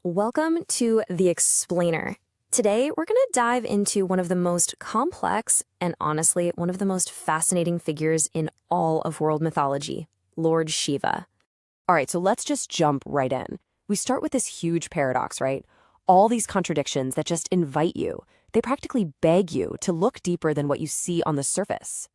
Welcome to The Explainer. Today, we're going to dive into one of the most complex and honestly, one of the most fascinating figures in all of world mythology, Lord Shiva. All right, so let's just jump right in. We start with this huge paradox, right? All these contradictions that just invite you. They practically beg you to look deeper than what you see on the surface.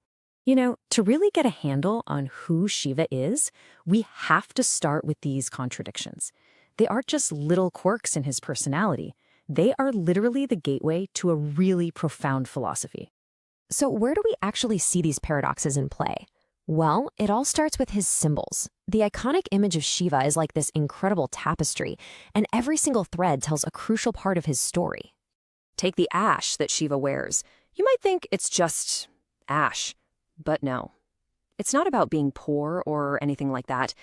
To really get a handle on who Shiva is, we have to start with these contradictions. They aren't just little quirks in his personality. They are literally the gateway to a really profound philosophy. So where do we actually see these paradoxes in play? Well, it all starts with his symbols. The iconic image of Shiva is like this incredible tapestry, and every single thread tells a crucial part of his story. Take the ash that Shiva wears. You might think it's just ash, but no. It's not about being poor or anything like that.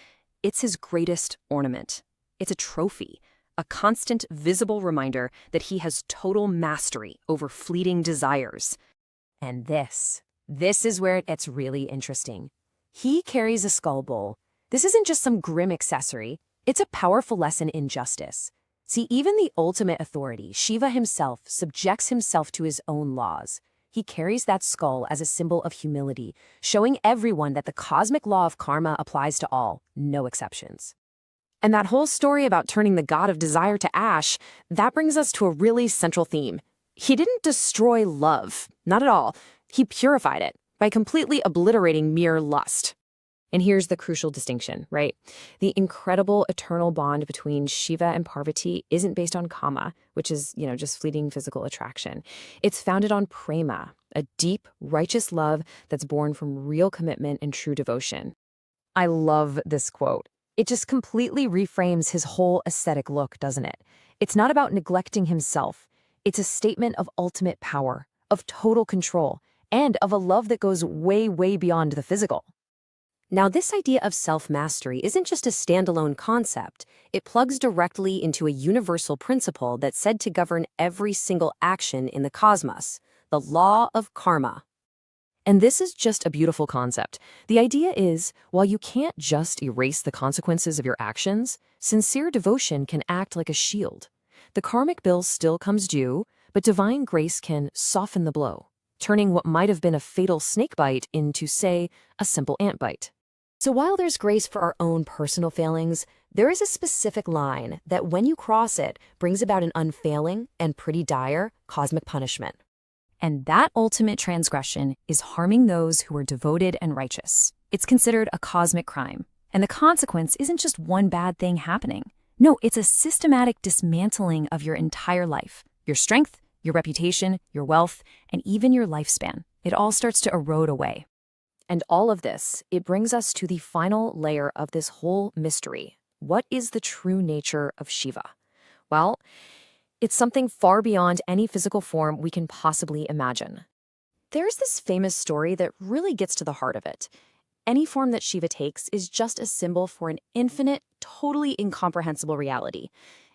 It's his greatest ornament. It's a trophy, a constant visible reminder that he has total mastery over fleeting desires. And this is where it gets really interesting. He carries a skull bowl. This isn't just some grim accessory. It's a powerful lesson in justice. See, even the ultimate authority, Shiva himself, subjects himself to his own laws. He carries that skull as a symbol of humility, showing everyone that the cosmic law of karma applies to all, no exceptions. And that whole story about turning the god of desire to ash, that brings us to a really central theme. He didn't destroy love, not at all. He purified it by completely obliterating mere lust. And here's the crucial distinction, right? The incredible eternal bond between Shiva and Parvati isn't based on kama, which is, just fleeting physical attraction. It's founded on prema, a deep, righteous love that's born from real commitment and true devotion. I love this quote. It just completely reframes his whole aesthetic look, doesn't it? It's not about neglecting himself. It's a statement of ultimate power, of total control, and of a love that goes way, way beyond the physical. Now, this idea of self-mastery isn't just a standalone concept. It plugs directly into a universal principle that's said to govern every single action in the cosmos, the law of karma. And this is just a beautiful concept. The idea is, while you can't just erase the consequences of your actions, sincere devotion can act like a shield. The karmic bill still comes due, but divine grace can soften the blow, turning what might have been a fatal snake bite into, say, a simple ant bite. So while there's grace for our own personal failings, there is a specific line that when you cross it brings about an unfailing and pretty dire cosmic punishment. And that ultimate transgression is harming those who are devoted and righteous. It's considered a cosmic crime. And the consequence isn't just one bad thing happening. No, it's a systematic dismantling of your entire life. Your strength, your reputation, your wealth, and even your lifespan. It all starts to erode away. And all of this, it brings us to the final layer of this whole mystery. What is the true nature of Shiva? Well, it's something far beyond any physical form we can possibly imagine. There's this famous story that really gets to the heart of it. Any form that Shiva takes is just a symbol for an infinite, totally incomprehensible reality.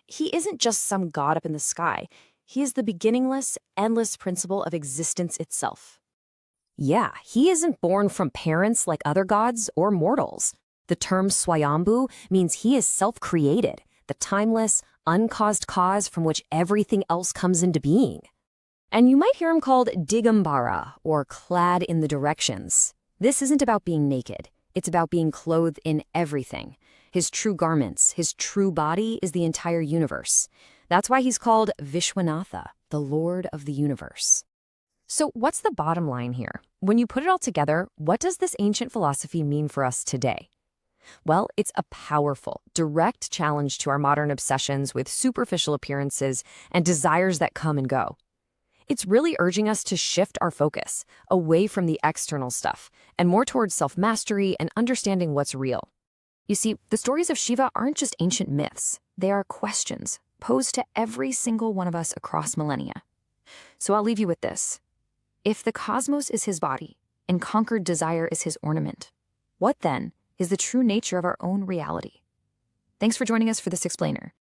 He isn't just some god up in the sky. He is the beginningless, endless principle of existence itself. Yeah, he isn't born from parents like other gods or mortals. The term Swayambhu means he is self-created, the timeless, uncaused cause from which everything else comes into being. And you might hear him called Digambara, or clad in the directions. This isn't about being naked. It's about being clothed in everything. His true garments, his true body is the entire universe. That's why he's called Vishwanatha, the Lord of the universe. So what's the bottom line here? When you put it all together, what does this ancient philosophy mean for us today? Well, it's a powerful, direct challenge to our modern obsessions with superficial appearances and desires that come and go. It's really urging us to shift our focus away from the external stuff and more towards self-mastery and understanding what's real. You see, the stories of Shiva aren't just ancient myths. They are questions posed to every single one of us across millennia. So I'll leave you with this. If the cosmos is his body and conquered desire is his ornament, what then is the true nature of our own reality? Thanks for joining us for this explainer.